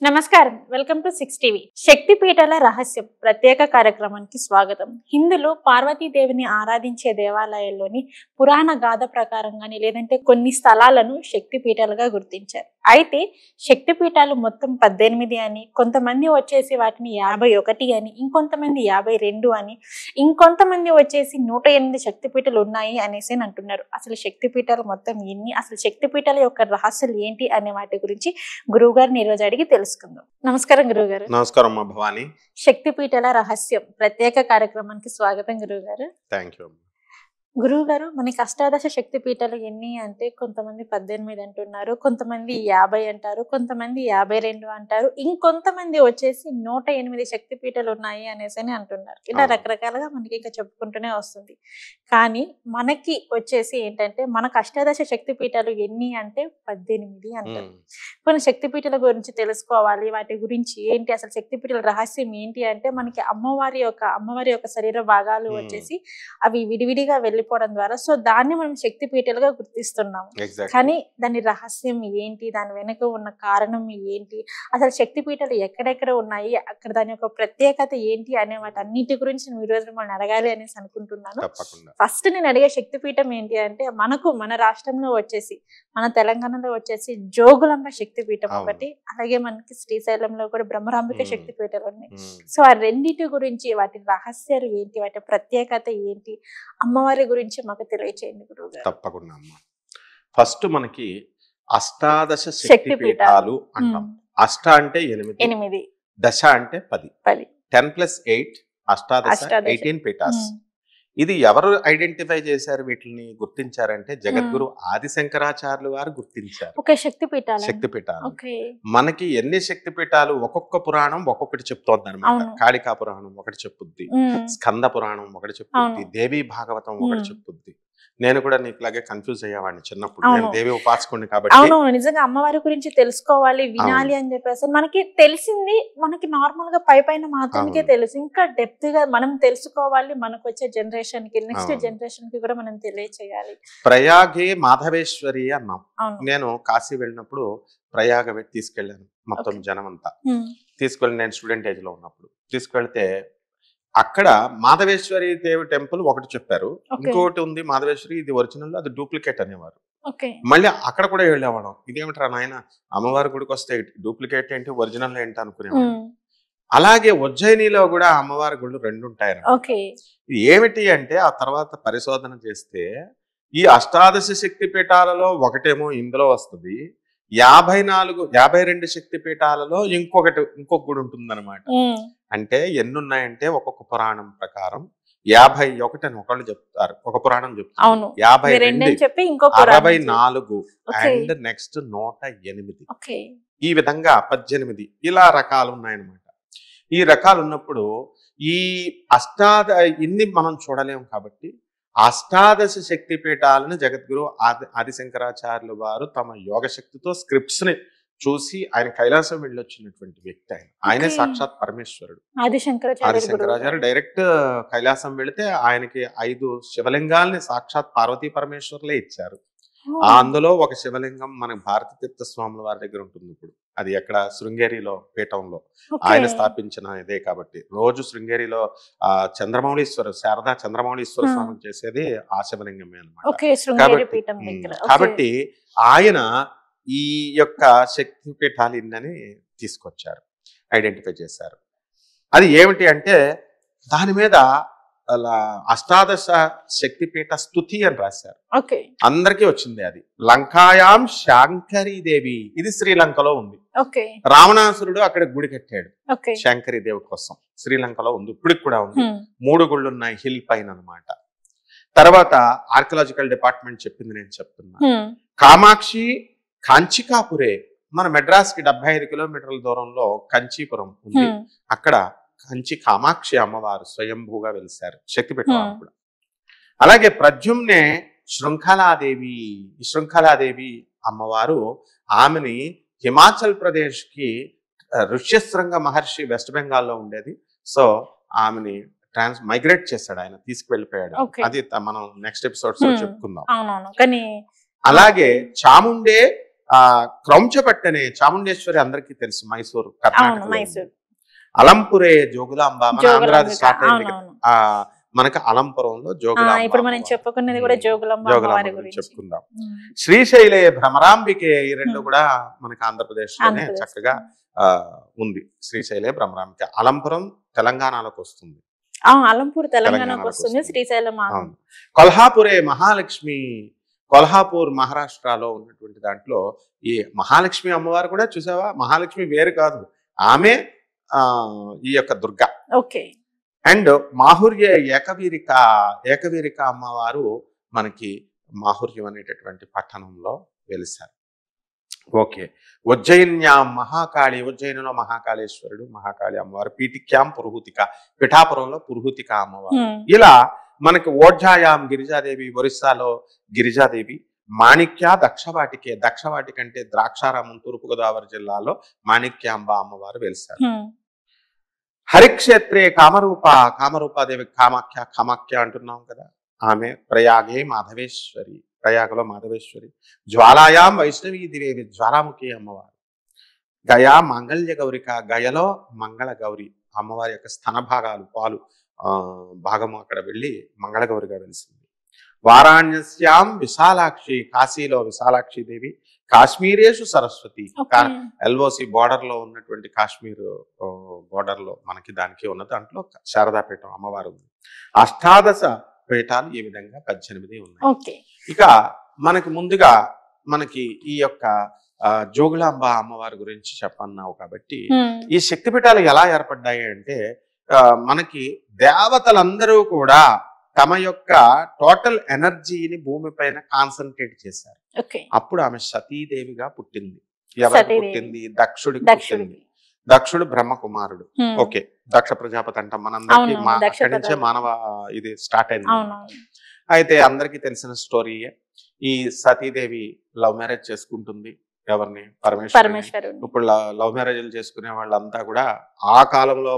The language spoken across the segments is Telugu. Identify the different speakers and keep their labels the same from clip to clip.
Speaker 1: నమస్కారం, వెల్కమ్ టు 6 టీవీ. శక్తి పీఠాల రహస్యం ప్రత్యేక కార్యక్రమానికి స్వాగతం. హిందువులు పార్వతీదేవిని ఆరాధించే దేవాలయాల్లోని పురాణ గాథ ప్రకారంగాని లేదంటే కొన్ని స్థలాలను శక్తి పీఠాలుగా గుర్తించారు. అయితే శక్తి పీఠాలు మొత్తం 18 అని, కొంతమంది వచ్చేసి వాటిని 51 అని, ఇంకొంతమంది 52 అని, ఇంకొంతమంది వచ్చేసి 108 శక్తి పీఠాలు ఉన్నాయి అనేసి అంటున్నారు. అసలు శక్తి పీఠాలు మొత్తం ఎన్ని, అసలు శక్తి పీఠాల యొక్క రహస్యాలు ఏంటి అనే వాటి గురించి గురువు గారిని ఈరోజు అడిగి తెలుసుకుందాం. నమస్కారం గురువు గారు.
Speaker 2: నమస్కారం అమ్మా భవాని.
Speaker 1: శక్తి పీఠాల రహస్యం ప్రత్యేక కార్యక్రమానికి స్వాగతం గురువు గారు.
Speaker 2: Thank you.
Speaker 1: గురువు గారు, మనకి అష్టాదశ శక్తి పీఠాలు ఎన్ని అంటే కొంతమంది 18 అంటున్నారు, కొంతమంది 50 అంటారు, కొంతమంది 52 అంటారు, ఇంకొంతమంది వచ్చేసి 108 శక్తి పీఠాలు ఉన్నాయి అనేసి అంటున్నారు. ఇలా రకరకాలుగా మనకి ఇంకా చెప్పుకుంటూనే వస్తుంది. కానీ మనకి వచ్చేసి ఏంటంటే మనకు అష్టాదశ శక్తి పీఠాలు ఎన్ని అంటే 18 అంటారు. కొన్ని శక్తి పీఠాల గురించి తెలుసుకోవాలి, వాటి గురించి ఏంటి, అసలు శక్తి పీఠాల రహస్యం ఏంటి అంటే మనకి అమ్మవారి యొక్క శరీర భాగాలు వచ్చేసి అవి విడివిడిగా వెళ్ళిపోవడం ద్వారా సో దాన్ని మనం శక్తి పీఠాలుగా గుర్తిస్తున్నాము. కానీ దాని రహస్యం ఏంటి, దాని వెనుక ఉన్న కారణం ఏంటి, అసలు శక్తి పీఠాలు ఎక్కడెక్కడ ఉన్నాయి, అక్కడ దాని యొక్క ప్రత్యేకత ఏంటి అనే వాటి అన్నిటి గురించి నేను ఈ రోజు మిమ్మల్ని అడగాలి అనేసి అనుకుంటున్నాను. ఫస్ట్ నేను అడిగే శక్తి పీఠం ఏంటి అంటే మన రాష్ట్రంలో వచ్చేసి మన తెలంగాణలో వచ్చేసి జోగులాంబ శక్తి పీఠం ఒకటి, అలాగే మనకి శ్రీశైలంలో కూడా బ్రహ్మరాంబిక శక్తి పీఠాలు ఉన్నాయి. సో ఆ రెండింటి గురించి, వాటి రహస్యాలు ఏంటి, వాటి ప్రత్యేకత ఏంటి, అమ్మవారి గురించి మాకు తెలియచేయండి గురువు గారు.
Speaker 2: తప్పకుండా అమ్మా. ఫస్ట్ మనకి అష్టాదశ శక్తి పీఠాలు అంటాం. అష్ట అంటే 8, దశ అంటే 10, 10+8 అష్టాదశ 18 పీఠాస్. ఇది ఎవరు ఐడెంటిఫై చేశారు, వీటిని గుర్తించారంటే జగద్గురు ఆదిశంకరాచార్యులు వారు గుర్తించారు. శక్తి పీఠాలు మనకి ఎన్ని శక్తి పీఠాలు, ఒక్కొక్క పురాణం ఒక్కొక్కటి చెప్తోంది అనమాట. కాళికా పురాణం ఒకటి చెప్పుద్ది, స్కంద పురాణం ఒకటి చెప్పుద్ది, దేవీ భాగవతం ఒకటి చెప్పుద్ది. నేను కూడా నీకులాగే కన్ఫ్యూజ్ అయ్యేవాడిని చిన్నప్పుడు. నేను దేవి ఉపాసకుడిని కాబట్టి
Speaker 1: నిజంగా అమ్మవారి గురించి తెలుసుకోవాలి, వినాలి అని చెప్పేసి మనకి తెలిసింది, మనకి నార్మల్ గా పైన మాత్రమే తెలుసు. ఇంకా డెప్త్ గా మనం తెలుసుకోవాలి, మనకు వచ్చే జనరేషన్ కి, నెక్స్ట్ జనరేషన్ కి కూడా మనం తెలియచేయాలి.
Speaker 2: ప్రయాగే మాధవేశ్వరి అన్నాం. నేను కాశీ వెళ్ళినప్పుడు ప్రయాగ తీసుకెళ్ళాను మొత్తం జనం అంతా తీసుకెళ్ళి, నేను స్టూడెంట్ ఏజ్ లో ఉన్నప్పుడు తీసుకెళ్తే అక్కడ మాధవేశ్వరి దేవి టెంపుల్ ఒకటి చెప్పారు, ఇంకొకటి ఉంది మాధవేశ్వరి, ఇది ఒరిజినల్, అది డూప్లికేట్ అనేవారు. మళ్ళీ అక్కడ కూడా వెళ్ళేవాళ్ళం, ఇదేమిట్రా నాయన, అమ్మవారి గుడికి వస్తే డూప్లికేట్ ఏంటి ఒరిజినల్ ఏంటి అనుకునేవాడు. అలాగే ఉజ్జయినిలో కూడా అమ్మవారి గుళ్ళు 2 ఉంటాయి. ఏమిటి అంటే ఆ తర్వాత పరిశోధన చేస్తే ఈ అష్టాదశ శక్తి పీఠాలలో ఒకటేమో ఇందులో వస్తుంది, 52 శక్తి పీఠాలలో ఇంకొక గుడి ఉంటుంది అనమాట. అంటే ఎన్ని ఉన్నాయంటే ఒక్కొక్క పురాణం ప్రకారం 51 అని ఒకళ్ళు చెప్తారు, ఒక పురాణం చెప్తారు 52, 64 అండ్ నెక్స్ట్ 108, ఈ విధంగా 18 ఇలా రకాలు ఉన్నాయన్నమాట. ఈ రకాలు ఉన్నప్పుడు ఈ ఇన్ని మనం చూడలేము కాబట్టి అష్టాదశ శక్తి పీఠాలను జగద్గురు ఆదిశంకరాచార్యులు వారు తమ యోగ శక్తితో స్క్రిప్ట్స్ ని చూసి ఆయన కైలాసం వెళ్ళొచ్చినటువంటి వ్యక్తి. ఆయనే సాక్షాత్ పరమేశ్వరుడు. ఆదిశంకరాచార్య డైరెక్ట్ కైలాసం వెళితే ఆయనకి 5 శివలింగాల్ని సాక్షాత్ పార్వతీ పరమేశ్వరులే ఇచ్చారు. అందులో ఒక శివలింగం మన భారతీ తీర్థ స్వాముల వారి దగ్గర ఉంటుంది. ఇప్పుడు అది ఎక్కడ, శృంగేరిలో పీఠంలో ఆయన స్థాపించిన ఇదే కాబట్టి రోజు శృంగేరిలో శారదా చంద్రమౌళీశ్వర స్వామి చేసేది ఆ శివలింగమే అన్నమాట. కాబట్టి ఆయన ఈ యొక్క శక్తి పీఠాలు ఇన్నని తీసుకొచ్చారు, ఐడెంటిఫై చేశారు. అది ఏమిటి అంటే దాని మీద అలా అష్టాదశ శక్తిపీఠ స్తుతి అని రాశారు. అందరికీ వచ్చింది అది. లంకాయాం శాంకరీదేవి, ఇది శ్రీలంకలో ఉంది. రావణాసురుడు అక్కడ గుడి కట్టాడు శాంకరీదేవి కోసం, శ్రీలంకలో ఉంది, ఇప్పటికి కూడా ఉంది. 3 గుళ్ళు ఉన్నాయి హిల్ పైన అనమాట. తర్వాత ఆర్కియలాజికల్ డిపార్ట్మెంట్ చెప్పింది నేను చెప్తున్నా. కామాక్షి కాంచికాపురే, మన మెడ్రాస్ కి 75 కిలోమీటర్ల దూరంలో కంచీపురం ఉంది. అక్కడ కంచి కామాక్షి అమ్మవారు స్వయంభూగా వెలిశారు, శక్తిపీఠం కూడా. అలాగే ప్రద్యుమ్నే శృంఖలాదేవి, ఈ శృంఖలాదేవి అమ్మవారు, ఆమెని హిమాచల్ ప్రదేశ్ కి ఋష్యశృంగ మహర్షి వెస్ట్ బెంగాల్లో ఉండేది. సో ఆమెని మైగ్రేట్ చేశాడు ఆయన, తీసుకువెళ్ళిపోయాడు. అది మనం నెక్స్ట్ ఎపిసోడ్స్ లో చెప్పుకుందాం. అలాగే చాముండే క్రౌంచపట్టి అనే చాముండేశ్వరి అందరికీ తెలుసు, మైసూరు, కర్ణాటక.
Speaker 1: మైసూరు.
Speaker 2: అలంపురే జోగులాంబ, మన ఆంధ్రాది స్టార్ట్ అయింది. మనకి అలంపురంలో జోగులాంబ.
Speaker 1: ఇప్పుడు మనం చెప్పుకున్నది కూడా జోగులాంబ గురించి
Speaker 2: చెప్పుకుందాం. శ్రీశైలే భ్రమరాంబికే, ఈ రెండు కూడా మనకి ఆంధ్రప్రదేశ్ లోనే చక్కగా ఉంది. శ్రీశైలే భ్రమరాంబిక. అలంపురం తెలంగాణలోకి వస్తుంది.
Speaker 1: అలంపూర్ తెలంగాణకు వస్తుంది, శ్రీశైలం.
Speaker 2: కొల్హాపురే మహాలక్ష్మి, కొల్హాపూర్ మహారాష్ట్రలో ఉన్నటువంటి దాంట్లో ఈ మహాలక్ష్మి అమ్మవారు కూడా చూసావా, మహాలక్ష్మి వేరు కాదు, ఆమె ఈ యొక్క దుర్గా.
Speaker 1: ఓకే.
Speaker 2: అండ్ మాహుర్య ఏకవీరిక అమ్మవారు మనకి మాహుర్యం అనేటటువంటి పట్టణంలో వెలిసారు. ఓకే. ఉజ్జయిన్యాం మహాకాళి, ఉజ్జయినిలో మహాకాళేశ్వరుడు, మహాకాళి అమ్మవారు. పీఠిక్యాం పురుహూతిక, పిఠాపురంలో పురుహూతిక అమ్మవారు. ఇలా మనకి ఓఢ్యాయాం గిరిజాదేవి, ఒరిస్సాలో గిరిజాదేవి. మాణిక్య దక్షవాటికే, దక్షవాటిక అంటే ద్రాక్షారామం, తూర్పుగోదావరి జిల్లాలో మాణిక్యాంబ అమ్మవారు వెలిసారు. హరిక్షేత్రే కామరూపాదేవి, కామాఖ్య అంటున్నాం కదా, ఆమె ప్రయాగే మాధవేశ్వరి, ప్రయాగలో మాధవేశ్వరి. జ్వాలాయాం వైష్ణవీ దేవి, జ్వాలాముఖి అమ్మవారు. గయా మాంగళ్య గౌరిక, గయలో మంగళ గౌరి అమ్మవారి యొక్క స్తన భాగాలు, పాలు భాగము అక్కడ వెళ్ళి మంగళగౌరిగా వెలిసింది. వారాణ్యస్యాం విశాలాక్షి, కాశీలో విశాలాక్షి దేవి. కాశ్మీరేషు సరస్వతి, ఎల్ఓసి బోర్డర్ లో ఉన్నటువంటి కాశ్మీర్ బోర్డర్ లో మనకి దానికి ఉన్న దాంట్లో శారదాపీఠం అమ్మవారు ఉంది. అష్టాదశ పీఠాలు ఈ విధంగా 18 ఉన్నాయి. ఇక మనకి ముందుగా మనకి ఈ యొక్క జోగులాంబ అమ్మవారి గురించి చెప్పన్నావు కాబట్టి, ఈ శక్తిపీఠాలు ఎలా ఏర్పడ్డాయి అంటే, మనకి దేవతలందరూ కూడా తమ యొక్క టోటల్ ఎనర్జీని భూమి పైన కాన్సన్ట్రేట్ చేశారు. అప్పుడు ఆమె సతీదేవిగా పుట్టింది. ఎవరికి పుట్టింది? దక్షుడికి పుట్టింది. దక్షుడు బ్రహ్మ కుమారుడు. ఓకే. దక్ష ప్రజాపతి అంటాం మనందరికి, అక్కడి నుంచే మానవ ఇది స్టార్ట్ అయింది. అయితే అందరికీ తెలిసిన స్టోరీయే. ఈ సతీదేవి లవ్ మ్యారేజ్ చేసుకుంటుంది. ఎవరిని? పరమేశ్వరుని. ఇప్పుడు లవ్ మ్యారేజ్లు చేసుకునే వాళ్ళంతా కూడా ఆ కాలంలో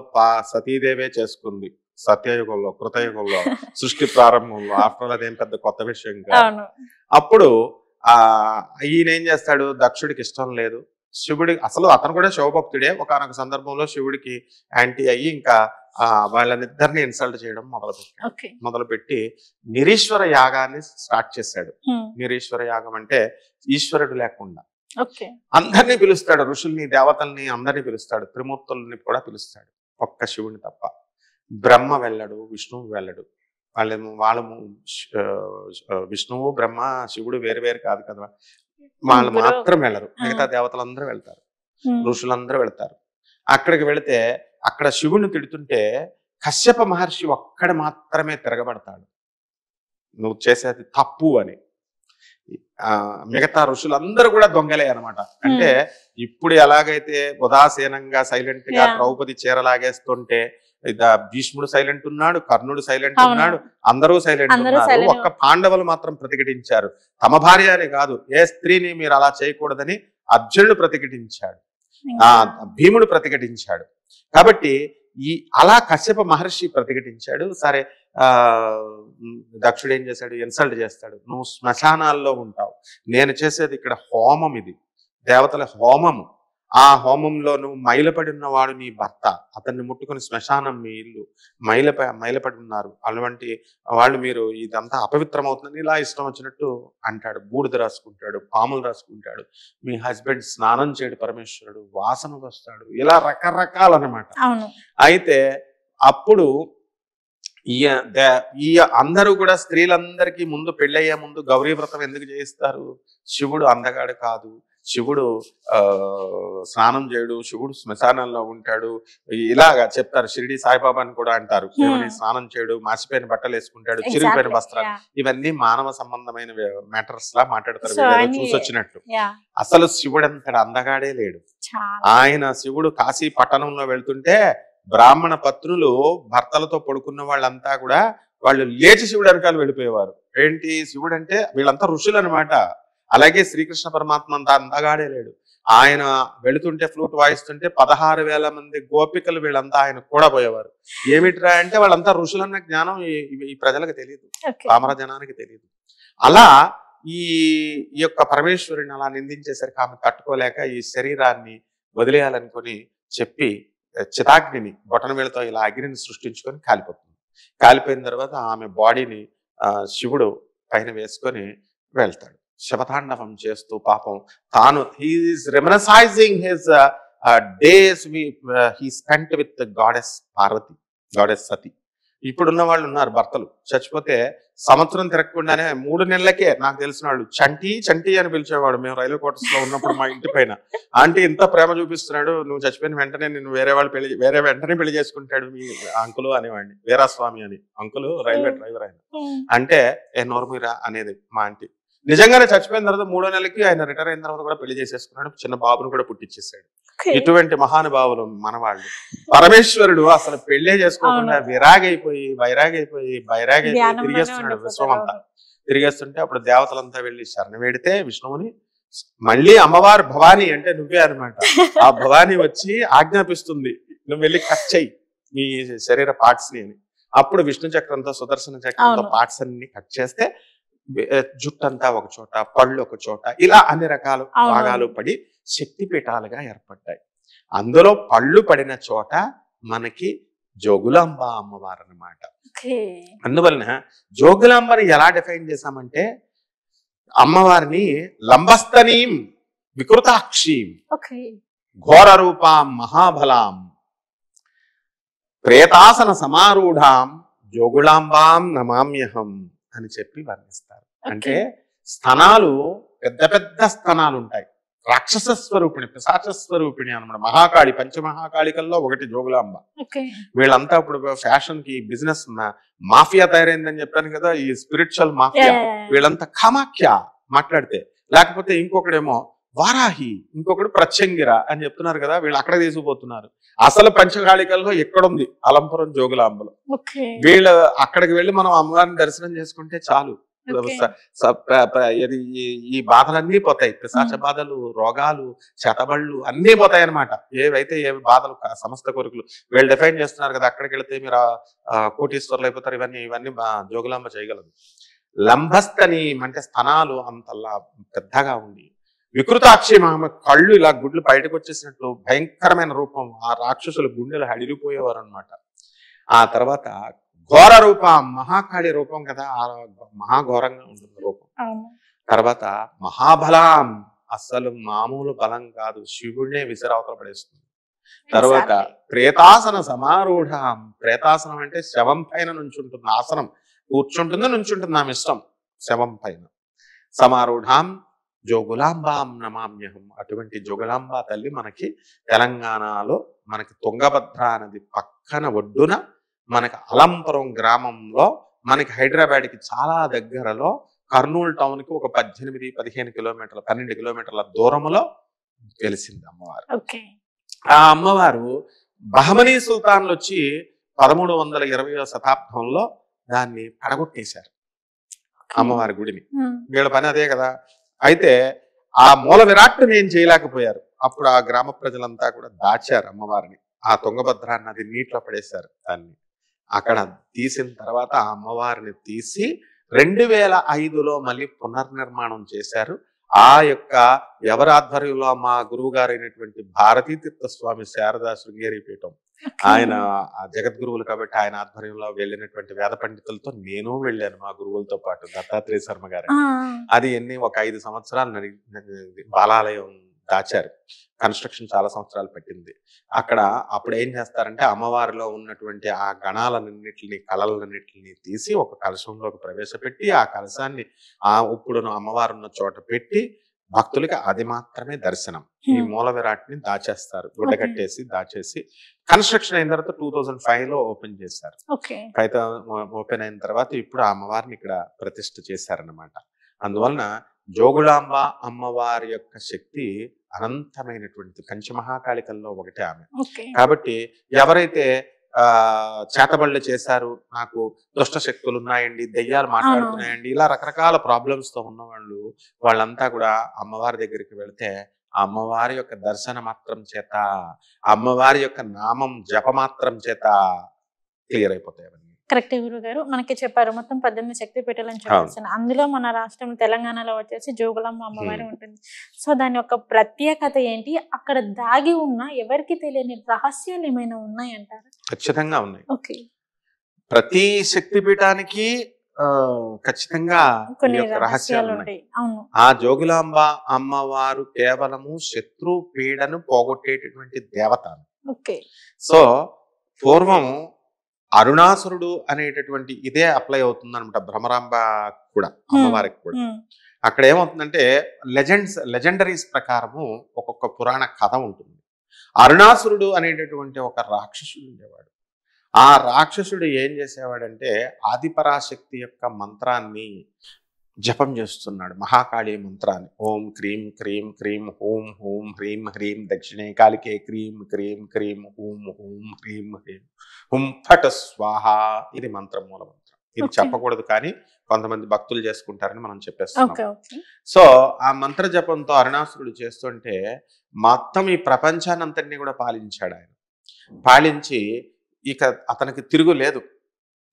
Speaker 2: సతీదేవే చేసుకుంది. సత్యయుగంలో, కృతయుగంలో, సృష్టి ప్రారంభంలో. ఆఫ్టర్ అదేం పెద్ద కొత్త విషయం కాదు. అప్పుడు ఈయన ఏం చేస్తాడు? దక్షుడికి ఇష్టం లేదు. శివుడి, అసలు అతను కూడా శివభక్తుడే. ఒకనొక సందర్భంలో శివుడికి యాంటీ అయ్యి ఇంకా వాళ్ళనిద్దరిని ఇన్సల్ట్ చేయడం మొదలుపెట్టి నిరీశ్వర యాగాన్ని స్టార్ట్ చేశాడు. నిరీశ్వర యాగం అంటే ఈశ్వరుడు లేకుండా అందరినీ పిలుస్తాడు. ఋషుల్ని, దేవతల్ని అందరినీ పిలుస్తాడు. త్రిమూర్తుల్ని కూడా పిలుస్తాడు, ఒక్క శివుని తప్ప. బ్రహ్మ వెళ్ళడు, విష్ణువు వెళ్ళడు. వాళ్ళు విష్ణువు, బ్రహ్మ, శివుడు వేరు వేరు కాదు కదా, వాళ్ళు మాత్రం వెళ్ళరు. మిగతా దేవతలందరూ వెళ్తారు, ఋషులందరూ వెళ్తారు. అక్కడికి వెళితే అక్కడ శివుని తిడుతుంటే కశ్యప మహర్షి ఒక్కడ మాత్రమే తిరగబడతాడు, నువ్వు చేసేది తప్పు అని. మిగతా ఋషులందరూ కూడా దొంగలే అనమాట. అంటే ఇప్పుడు ఎలాగైతే ఉదాసీనంగా సైలెంట్ గా ద్రౌపది చీరలాగేస్తుంటే భీష్ముడు సైలెంట్ ఉన్నాడు, కర్ణుడు సైలెంట్ ఉన్నాడు, అందరూ సైలెంట్ ఉన్నారు. ఒక్క పాండవులు మాత్రం ప్రతిఘటించారు. తమ భార్య అని కాదు, ఏ స్త్రీని మీరు అలా చేయకూడదని అర్జునుడు ప్రతిఘటించాడు, భీముడు ప్రతిఘటించాడు. కాబట్టి అలా కశ్యప మహర్షి ప్రతిఘటించాడు. సరే, దక్షుడు ఏం చేశాడు? ఇన్సల్ట్ చేస్తాడు. నువ్వు శ్మశానాల్లో ఉంటావు, నేను చేసేది ఇక్కడ హోమం, ఇది దేవతల హోమము. ఆ హోమంలో నువ్వు మైలపడి ఉన్నవాడు నీ భర్త, అతన్ని ముట్టుకుని శ్మశానం మీ ఇల్లు, మైలపడి ఉన్నారు, అటువంటి వాళ్ళు, మీరు ఇదంతా అపవిత్రమవుతుందని ఇలా ఇష్టం వచ్చినట్టు అంటాడు. బూడిద రాసుకుంటాడు, పాములు రాసుకుంటాడు. మీ హస్బెండ్ స్నానం చేయడు, పరమేశ్వరుడు వాసన వస్తాడు, ఇలా రకరకాలన్నమాట. అయితే అప్పుడు ఈ అందరూ కూడా స్త్రీలందరికీ ముందు పెళ్ళయ్యే ముందు గౌరీ వ్రతం ఎందుకు చేయిస్తారు? శివుడు అందగాడు కాదు, శివుడు స్నానం చేయడు, శివుడు శ్మశానంలో ఉంటాడు, ఇలాగా చెప్తారు. షిరిడి సాయిబాబాని కూడా అంటారు, స్నానం చేయడు, మాసిపోయిన బట్టలు వేసుకుంటాడు, చిరిగిపోయిన వస్త్రాలు. ఇవన్నీ మానవ సంబంధమైన మ్యాటర్స్ లా మాట్లాడతారు, చూసొచ్చినట్టు. అసలు శివుడు అంతటి అందగాడే లేడు. ఆయన శివుడు కాశీ పట్టణంలో వెళ్తుంటే బ్రాహ్మణ పత్నులు భర్తలతో పడుకున్న వాళ్ళంతా కూడా వాళ్ళు లేచి శివుడు వెనకాల వెళ్ళిపోయేవారు. ఏంటి? శివుడు అంటే వీళ్ళంతా ఋషులు అనమాట. అలాగే శ్రీకృష్ణ పరమాత్మ అంతా అందగాడే లేడు. ఆయన వెళుతుంటే ఫ్లూట్ వాయిస్తుంటే 16,000 మంది గోపికలు వీళ్ళంతా ఆయన కూడా పోయేవారు. ఏమిట్రా అంటే వాళ్ళంతా ఋషులన్న జ్ఞానం ఈ ప్రజలకు తెలియదు, పామర జనానికి తెలియదు. అలా ఈ ఈ యొక్క పరమేశ్వరుని అలా నిందించేసరికి ఆమె తట్టుకోలేక ఈ శరీరాన్ని వదిలేయాలనుకొని చెప్పి చితాగ్నిని బొటనవేలుతో ఇలా అగ్నిని సృష్టించుకొని కాలిపోతుంది. కాలిపోయిన తర్వాత ఆమె బాడీని శివుడు పైన వేసుకొని వెళ్తాడు. శవతాండవం చేస్తూ పాపం తాను he is reminiscing his days he spent with goddess Parvati, goddess Sati. ఇప్పుడున్న వాళ్ళు ఉన్నారు భర్తలు చచ్చిపోతే సంవత్సరం తిరగకుండానే 3 నెలలకే, నాకు తెలిసిన వాళ్ళు చంటి చంటి అని పిలిచేవాడు. మేము రైల్వే క్వార్టర్స్ లో ఉన్నప్పుడు మా ఇంటి పైన, ఆంటీ ఇంత ప్రేమ చూపిస్తున్నాడు, నువ్వు చచ్చిపోయిన వెంటనే నేను వేరే వెంటనే పెళ్లి చేసుకుంటాడు మీ అంకులు అనేవాడిని. వీరాస్వామి అని అంకులు రైల్వే డ్రైవర్ ఆయన. అంటే నోర్మీరా అనేది మా ఆంటీ. నిజంగానే చచ్చిపోయిన తర్వాత 3వ నెలకి ఆయన రిటైర్ అయిన తర్వాత కూడా పెళ్లి చేసేసుకున్నాడు, చిన్న బాబును కూడా పుట్టించేశాడు. ఇటువంటి మహానుభావులు మనవాళ్ళు. పరమేశ్వరుడు అసలు పెళ్లే చేసుకోకుండా వైరాగైపోయి తిరిగేస్తున్నాడు విశ్వం అంతా. తిరిగేస్తుంటే అప్పుడు దేవతలంతా వెళ్ళి శరణ వేడితే విష్ణువుని, మళ్ళీ అమ్మవారు భవానీ అంటే నువ్వే అనమాట. ఆ భవానీ వచ్చి ఆజ్ఞాపిస్తుంది, నువ్వు వెళ్ళి కట్ చెయ్యి నీ శరీర పార్ట్స్ ని అని. అప్పుడు విష్ణు చక్రంతో సుదర్శన చక్రంతో పార్ట్స్ అన్ని కట్ చేస్తే జుట్టంతా ఒక చోట, పళ్ళు ఒక చోట, ఇలా అన్ని రకాల భాగాలు పడి శక్తిపీఠాలుగా ఏర్పడ్డాయి. అందులో పళ్ళు పడిన చోట మనకి జోగులాంబ అమ్మవారు అన్నమాట. అందువలన జోగులాంబని ఎలా డిఫైన్ చేశామంటే అమ్మవారిని లంబస్తనీం వికృతాక్షీం ఘోర రూపాం మహాబలాం ప్రేతాసన సమారూఢాం జోగులాంబాం నమామ్యహం అని చెప్పి వర్ణిస్తారు. అంటే స్తనాలు పెద్ద పెద్ద స్తనాలు ఉంటాయి. రాక్షస స్వరూపిణి, పిశాచ స్వరూపిణి అనమాట. మహాకాళి, పంచమహాకాళికల్లో ఒకటి జోగులాంబ. వీళ్ళంతా ఇప్పుడు ఫ్యాషన్ కి బిజినెస్ మాఫియా తయారైందని చెప్పాను కదా, ఈ స్పిరిచువల్ మాఫియా. వీళ్ళంతా కామాఖ్య మాట్లాడితే, లేకపోతే ఇంకొకడేమో వారాహి, ఇంకొకడు ప్రత్యంగిర అని చెప్తున్నారు కదా, వీళ్ళు అక్కడ తీసుకుపోతున్నారు. అసలు పంచకాళికల్లో ఎక్కడుంది అలంపురం జోగులాంబలో. వీళ్ళు అక్కడికి వెళ్ళి మనం అమ్మవారిని దర్శనం చేసుకుంటే చాలు, ఈ బాధలన్నీ పోతాయి. పిశాచ బాధలు, రోగాలు, చేతబళ్ళు అన్నీ పోతాయి అనమాట. ఏవైతే ఏవి బాధలు, సమస్త కోరికలు వీళ్ళు డిఫైన్ చేస్తున్నారు కదా, అక్కడికి వెళితే మీరు కోటీశ్వరులు అయిపోతారు. ఇవన్నీ జోగులాంబ చేయగలదు. లంబస్తని అంటే స్తనాలు అంతలా పెద్దగా ఉండి, వికృతాక్షి ఆమె కళ్ళు ఇలా గుడ్లు బయటకు వచ్చేసినట్లు భయంకరమైన రూపం. ఆ రాక్షసుల గుండెలు హడిలిపోయేవారు అనమాట. ఆ తర్వాత ఘోర రూపం, మహాకాళి రూపం కదా, ఆ మహాఘోరంగా ఉంటుంది రూపం. తర్వాత మహాబలం, అస్సలు మామూలు బలం కాదు, శివుడినే విసిరావతల పడేస్తుంది. తర్వాత ప్రేతాసన సమారూఢం, ప్రేతాసనం అంటే శవం పైన నుంచుంటుంది, ఆసనం కూర్చుంటుంది, నుంచుంటుంది ఆమె ఇష్టం శవం పైన. సమారూఢం జోగులాంబాం నమామ్యహం. అటువంటి జోగులాంబ తల్లి మనకి తెలంగాణలో, మనకి తుంగభద్ర నది పక్కన ఒడ్డున, మనకి అలంపురం గ్రామంలో, మనకి హైదరాబాద్కి చాలా దగ్గరలో, కర్నూలు టౌన్ కి ఒక 18-15 కిలోమీటర్ల 12 కిలోమీటర్ల దూరంలో వెలిసింది అమ్మవారు. ఆ అమ్మవారు బహమనీ సుల్తాన్లు వచ్చి 1320వ శతాబ్దంలో దాన్ని పడగొట్టేశారు అమ్మవారి గుడిని. వీళ్ళ పని అదే కదా. అయితే ఆ మూల విరాట్ని ఏం చేయలేకపోయారు. అప్పుడు ఆ గ్రామ ప్రజలంతా కూడా దాచారు అమ్మవారిని. ఆ తుంగభద్ర నది నీటిలో పడేశారు దాన్ని. అక్కడ తీసిన తర్వాత ఆ అమ్మవారిని తీసి 2005లో మళ్ళీ పునర్నిర్మాణం చేశారు. ఆ యొక్క ఎవరి ఆధ్వర్యంలో, మా గురువు గారు అయినటువంటి భారతీ తీర్థ స్వామి శారదా శృంగేరి పీఠం, ఆయన జగద్గురువులు కాబట్టి ఆయన ఆధ్వర్యంలో వెళ్ళినటువంటి వేద పండితులతో నేను వెళ్ళాను, మా గురువులతో పాటు దత్తాత్రేయ శర్మ గారు. అది ఒక 5 సంవత్సరాలు బాలాలయం దాచారు. కన్స్ట్రక్షన్ చాలా సంవత్సరాలు పట్టింది. అక్కడ అప్పుడు ఏం చేస్తారంటే అమ్మవారిలో ఉన్నటువంటి ఆ గణాలన్నింటిని, కళలన్నింటిని తీసి ఒక కలశంలోకి ప్రవేశపెట్టి, ఆ కలశాన్ని ఇప్పుడు అమ్మవారు ఉన్న చోట పెట్టి భక్తులకి అది మాత్రమే దర్శనం. ఈ మూల విరాట్ని దాచేస్తారు, గుడ్డ కట్టేసి దాచేసి. కన్స్ట్రక్షన్ అయిన తర్వాత 2005లో ఓపెన్ చేశారు. అయితే ఓపెన్ అయిన తర్వాత ఇప్పుడు ఆ అమ్మవారిని ఇక్కడ ప్రతిష్ఠ చేశారన్నమాట. అందువలన జోగులాంబ అమ్మవారి యొక్క శక్తి అనంతమైనటువంటి, పంచమహాకాళికల్లో ఒకటే ఆమె. కాబట్టి ఎవరైతే చేతబళ్ళు చేశారు, నాకు దుష్ట శక్తులు ఉన్నాయండి, దెయ్యాలు మాట్లాడుతున్నాయండి, ఇలా రకరకాల ప్రాబ్లమ్స్ తో ఉన్నవాళ్ళు, వాళ్ళంతా కూడా అమ్మవారి దగ్గరికి వెళితే అమ్మవారి యొక్క దర్శన మాత్రం చేత, అమ్మవారి యొక్క నామం జపమాత్రం చేత క్లియర్ అయిపోతాయి అవన్నీ.
Speaker 1: కరెక్ట్ గురువు గారు. మనకి చెప్పారు మొత్తం 18 శక్తిపీఠాలు అని చెప్పేసి. అందులో మన రాష్ట్రం తెలంగాణలో వచ్చేసి జోగులాంబ అమ్మవారి ఉంటుంది. సో దాని యొక్క ప్రత్యేకత ఏంటి? అక్కడ దాగి ఉన్న ఎవరికి తెలియని రహస్యాలు ఏమైనా ఉన్నాయంటారు?
Speaker 2: ఖచ్చితంగా ఉన్నాయి.
Speaker 1: ఓకే.
Speaker 2: ప్రతి శక్తిపీఠానికి ఖచ్చితంగా
Speaker 1: కొన్ని రహస్యాలు ఉంటాయి. అవును.
Speaker 2: ఆ జోగులాంబ అమ్మవారు కేవలము శత్రు పీడను పోగొట్టేటటువంటి దేవత.
Speaker 1: ఓకే.
Speaker 2: సో పూర్వం అరుణాసురుడు అనేటటువంటి ఇదే అప్లై అవుతుంది అనమాట భ్రమరాంబ కూడా, అమ్మవారికి కూడా. అక్కడ ఏమవుతుందంటే లెజెండరీస్ ప్రకారము ఒక్కొక్క పురాణ కథ ఉంటుంది. అరుణాసురుడు అనేటటువంటి ఒక రాక్షసుడు ఉండేవాడు. ఆ రాక్షసుడు ఏం చేసేవాడంటే ఆదిపరాశక్తి యొక్క మంత్రాన్ని జపం చేస్తున్నాడు, మహాకాళి మంత్రాన్ని. ఓం క్రీం క్రీం క్రీం హూం హూం హ్రీం హ్రీం దక్షిణే కాళికే క్రీం క్రీం క్రీం హూం హూం హ్రీం హ్రీం హుం ఫట స్వాహ. ఇది మంత్రం, మూల మంత్రం. ఇది చెప్పకూడదు కానీ కొంతమంది భక్తులు చేసుకుంటారని మనం చెప్పేస్తున్నాం. సో ఆ మంత్ర జపంతో అరుణాసురుడు చేస్తుంటే మొత్తం ఈ ప్రపంచాన్నంతటినీ కూడా పాలించాడు ఆయన. పాలించి ఇక అతనికి తిరుగు లేదు.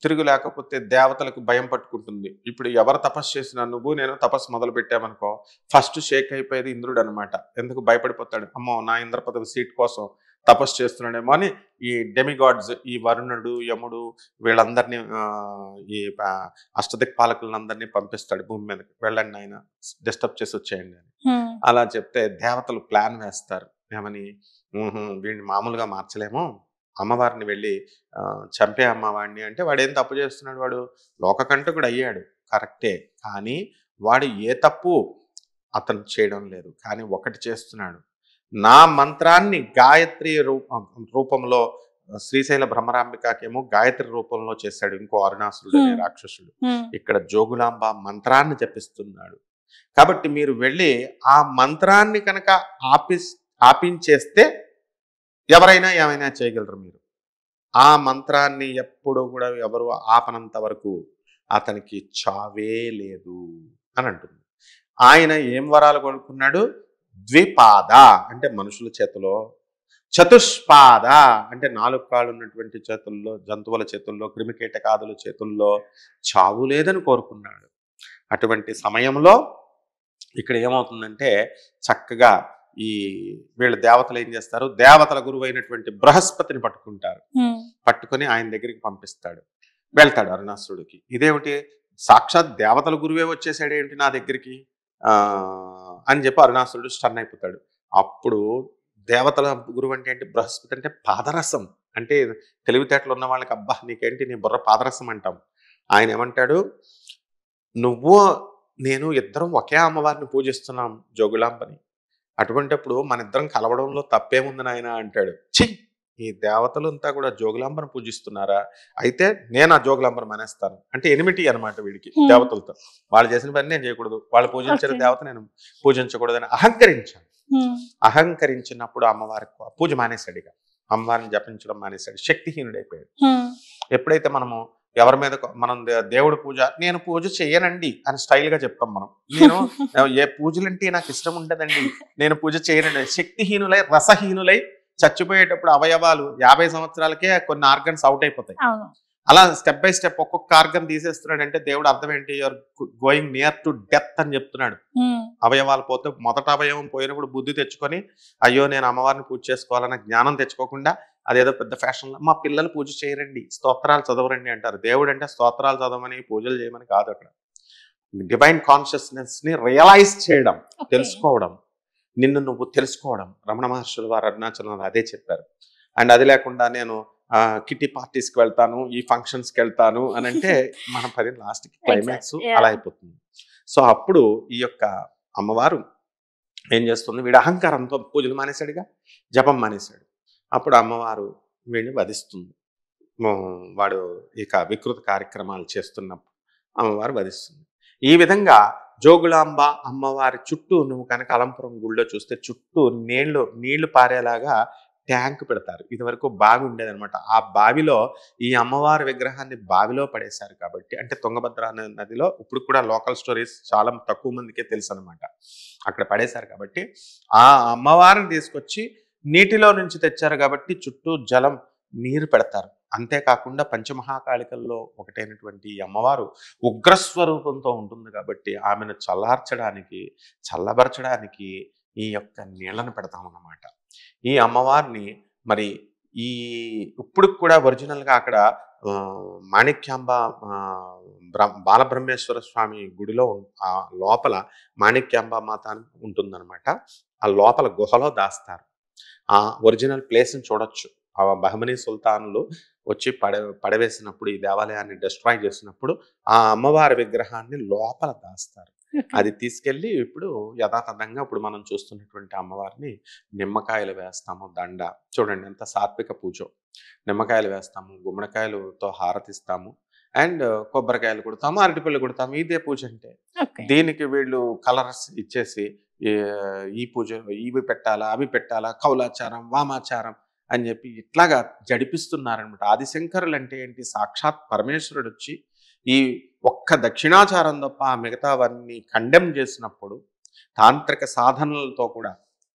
Speaker 2: తిరుగు లేకపోతే దేవతలకు భయం పట్టుకుంటుంది. ఇప్పుడు ఎవరు తపస్సు చేసినా, నువ్వు నేను తపస్సు మొదలు పెట్టామనుకో, ఫస్ట్ షేక్ అయిపోయేది ఇంద్రుడు అనమాట. ఎందుకు భయపడిపోతాడు, అమ్మో నా ఇంద్ర పదవి సీట్ కోసం తపస్సు చేస్తున్నాడేమో అని ఈ డెమిగాడ్స్, ఈ వరుణుడు యముడు వీళ్ళందరినీ ఈ అష్టదిక్పాలకులందరినీ పంపిస్తాడు భూమి మీదకి. వెళ్ళండి ఆయన, డిస్టర్బ్ చేసి వచ్చేయండి అని. అలా చెప్తే దేవతలు ప్లాన్ వేస్తారు. ఏమని, వీడిని మామూలుగా మార్చలేము, అమ్మవారిని వెళ్ళి చంపే అమ్మవాడిని. అంటే వాడు ఏం తప్పు చేస్తున్నాడు, వాడు లోకకంటకుడు అయ్యాడు కరెక్టే, కానీ వాడు ఏ తప్పు అతను చేయడం లేదు. కానీ ఒకటి చేస్తున్నాడు, నా మంత్రాన్ని గాయత్రి రూపంలో శ్రీశైల భ్రమరాంబికకేమో గాయత్రి రూపంలో చేశాడు ఇంకో అరుణాసురుడు అనే రాక్షసుడు. ఇక్కడ జోగులాంబ మంత్రాన్ని జపిస్తున్నాడు. కాబట్టి మీరు వెళ్ళి ఆ మంత్రాన్ని కనుక ఆపించేస్తే ఎవరైనా ఏమైనా చేయగలరు. మీరు ఆ మంత్రాన్ని ఎప్పుడు కూడా ఎవరు ఆపనంత వరకు అతనికి చావే లేదు అని అంటుంది. ఆయన ఏం వరాలు కొనుక్కున్నాడు, ద్విపాద అంటే మనుషుల చేతిలో, చతుష్పాద అంటే 4 కాళ్ళు ఉన్నటువంటి చేతుల్లో, జంతువుల చేతుల్లో, క్రిమికీటకాదుల చేతుల్లో చావు లేదని కోరుకున్నాడు. అటువంటి సమయంలో ఇక్కడ ఏమవుతుందంటే చక్కగా ఈ వీళ్ళ దేవతలు ఏం చేస్తారు, దేవతల గురువు అయినటువంటి బృహస్పతిని పట్టుకుంటారు. పట్టుకొని ఆయన దగ్గరికి పంపిస్తాడు. వెళ్తాడు అరుణాసురుడికి. ఇదేమిటి, సాక్షాత్ దేవతల గురువే వచ్చేసాడు ఏంటి నా దగ్గరికి అని చెప్పి అరుణాసురుడు స్టన్ అయిపోతాడు. అప్పుడు దేవతల గురువు అంటే ఏంటి, బృహస్పతి అంటే పాదరసం. అంటే తెలివితేటలు ఉన్న వాళ్ళకి అబ్బా నీకేంటి నీ బుర్ర పాదరసం అంటాం. ఆయన ఏమంటాడు, నువ్వు నేను ఇద్దరం ఒకే అమ్మవారిని పూజిస్తున్నాం జోగులాంబని, అటువంటిప్పుడు మన ఇద్దరం కలవడంలో తప్పేముంది నాయన అంటాడు. ఛీ, ఈ దేవతలు అంతా కూడా జోగులాంబను పూజిస్తున్నారా, అయితే నేను ఆ జోగులాంబను మానేస్తాను. అంటే ఎనిమిటీ అనమాట వీడికి దేవతలతో. వాళ్ళు చేసిన పని నేను చేయకూడదు, వాళ్ళు పూజించిన దేవత నేను పూజించకూడదు అని అహంకరించాడు. అహంకరించినప్పుడు అమ్మవారికి పూజ మానేశాడు. ఇక అమ్మవారిని జపించడం మానేశాడు, శక్తిహీనుడైపోయాడు. ఎప్పుడైతే మనము ఎవరి మీద మనం దేవుడి పూజ నేను పూజ చేయనండి అని స్టైల్ గా చెప్తాం మనం. నేను ఏ పూజలంటే నాకు ఇష్టం ఉండదండి, నేను పూజ చేయనండి. శక్తిహీనులై రసహీనులై చచ్చిపోయేటప్పుడు అవయవాలు 50 సంవత్సరాలకే కొన్ని ఆర్గన్స్ అవుట్ అయిపోతాయి. అలా స్టెప్ బై స్టెప్ ఒక్కొక్క ఆర్గన్ తీసేస్తున్నాడు. అంటే దేవుడు అర్థం ఏంటి, you're going near to death అని చెప్తున్నాడు. అవయవాలు పోతే మొదట అవయవం పోయినప్పుడు బుద్ధి తెచ్చుకొని అయ్యో నేను అమ్మవారిని పూజ చేసుకోవాలన్న జ్ఞానం తెచ్చుకోకుండా అదేదో పెద్ద ఫ్యాషన్ మా పిల్లలు పూజ చేయరండి, స్తోత్రాలు చదవరండి అంటారు. దేవుడు అంటే స్తోత్రాలు చదవమని పూజలు చేయమని కాదు. అక్కడ డివైన్ కాన్షియస్నెస్ ని రియలైజ్ చేయడం, తెలుసుకోవడం, నిన్ను నువ్వు తెలుసుకోవడం. రమణ మహర్షులు వారు అరుణాచలంలో అదే చెప్పారు. అండ్ అది లేకుండా నేను కిట్టి పార్టీస్కి వెళ్తాను, ఈ ఫంక్షన్స్కి వెళ్తాను అని అంటే మనం లాస్ట్కి క్లైమాక్స్ అలా అయిపోతుంది. సో అప్పుడు ఈ యొక్క అమ్మవారు ఏం చేస్తుంది, వీడు అహంకారంతో పూజలు మానేశాడుగా, జపం మానేశాడు. అప్పుడు అమ్మవారు వీడిని వధిస్తుంది. వాడు ఇక వికృత కార్యక్రమాలు చేస్తున్నప్పుడు అమ్మవారు వధిస్తుంది. ఈ విధంగా జోగులాంబ అమ్మవారి చుట్టూ నువ్వు కనుక అలంపురం గుళ్ళో చూస్తే చుట్టూ నీళ్లు పారేలాగా ట్యాంక్ పెడతారు. ఇది వరకు బావి ఉండేదనమాట. ఆ బావిలో ఈ అమ్మవారి విగ్రహాన్ని బావిలో పడేశారు కాబట్టి, అంటే తుంగభద్ర నదిలో ఇప్పుడు కూడా లోకల్ స్టోరీస్ చాలా తక్కువ మందికే తెలుసు అనమాట. అక్కడ పడేశారు కాబట్టి ఆ అమ్మవారిని తీసుకొచ్చి నీటిలో నుంచి తెచ్చారు కాబట్టి చుట్టూ జలం నీరు పెడతారు. అంతేకాకుండా పంచమహాకాళికల్లో ఒకటైనటువంటి ఈ అమ్మవారు ఉగ్రస్వరూపంతో ఉంటుంది కాబట్టి ఆమెను చల్లార్చడానికి, చల్లబరచడానికి ఈ యొక్క నీళ్లను పెడతామన్నమాట. ఈ అమ్మవారిని మరి ఈ ఇప్పుడు కూడా ఒరిజినల్గా అక్కడ మాణిక్యాంబ బాలబ్రహ్మేశ్వర స్వామి గుడిలో ఆ లోపల మాణిక్యాంబ మాత ఉంటుందన్నమాట. ఆ లోపల గుహలో దాస్తారు. ఆ ఒరిజినల్ ప్లేస్ని చూడొచ్చు. ఆ బహమనీ సుల్తానులు వచ్చి పడవేసినప్పుడు ఈ దేవాలయాన్ని డిస్ట్రాయ్ చేసినప్పుడు ఆ అమ్మవారి విగ్రహాన్ని లోపల దాస్తారు. అది తీసుకెళ్ళి ఇప్పుడు యథాతథంగా ఇప్పుడు మనం చూస్తున్నటువంటి అమ్మవారిని నిమ్మకాయలు వేస్తాము, దండ చూడండి ఎంత సాత్విక పూజో. నిమ్మకాయలు వేస్తాము, గుమ్మడికాయలతో హారతిస్తాము, అండ్ కొబ్బరికాయలు కొడతాము, అరటిపళ్ళు కొడతాము. ఇదే పూజ అంటే. దీనికి వీళ్ళు కలర్స్ ఇచ్చేసి ఈ పూజ ఇవి పెట్టాలా, అవి పెట్టాలా, కౌలాచారం, వామాచారం అని చెప్పి ఇట్లాగా జడిపిస్తున్నారనమాట. ఆదిశంకరులు అంటే ఏంటి? సాక్షాత్ పరమేశ్వరుడు వచ్చి ఈ ఒక్క దక్షిణాచారం తప్ప మిగతావన్నీ కండెమ్ చేసినప్పుడు తాంత్రిక సాధనలతో కూడా,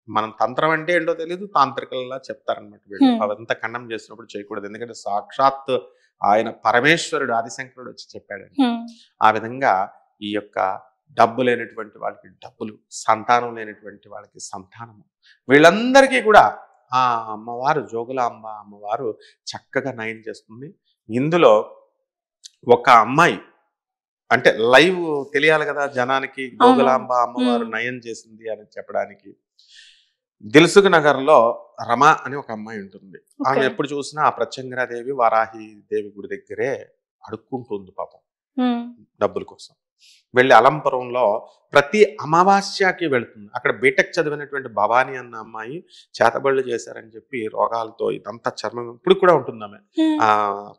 Speaker 2: మనం తంత్రం అంటే ఏంటో తెలియదు, తాంత్రికల్లా చెప్తారనమాట వీళ్ళు. అవంతా ఖండం చేసినప్పుడు చేయకూడదు, ఎందుకంటే సాక్షాత్ ఆయన పరమేశ్వరుడు ఆదిశంకరుడు వచ్చి చెప్పాడండి. ఆ విధంగా ఈ యొక్క డబ్బు లేనటువంటి వాళ్ళకి డబ్బులు, సంతానం లేనటువంటి వాళ్ళకి సంతానము, వీళ్ళందరికీ కూడా ఆ అమ్మవారు జోగులాంబ అమ్మవారు చక్కగా నయం చేస్తుంది. ఇందులో ఒక అమ్మాయి అంటే లైవ్ తెలియాలి కదా జనానికి, జోగులాంబ అమ్మవారు నయం చేసింది అని చెప్పడానికి. దిల్సుఖ్ నగర్లో రమ అని ఒక అమ్మాయి ఉంటుంది. ఆమె ఎప్పుడు చూసినా ఆ ప్రత్యంగరాదేవి వారాహి దేవి గుడి దగ్గరే అడుక్కుంటుంది పాపం డబ్బుల కోసం. వెళ్ళి అలంపురంలో ప్రతి అమావాస్యకి వెళుతుంది. అక్కడ బీటెక్ చదివినటువంటి భవానీ అన్న అమ్మాయి చేతబళ్ళు చేశారని చెప్పి రోగాలతో ఇదంతా చర్మం ఇప్పుడు కూడా ఉంటుంది. ఆమె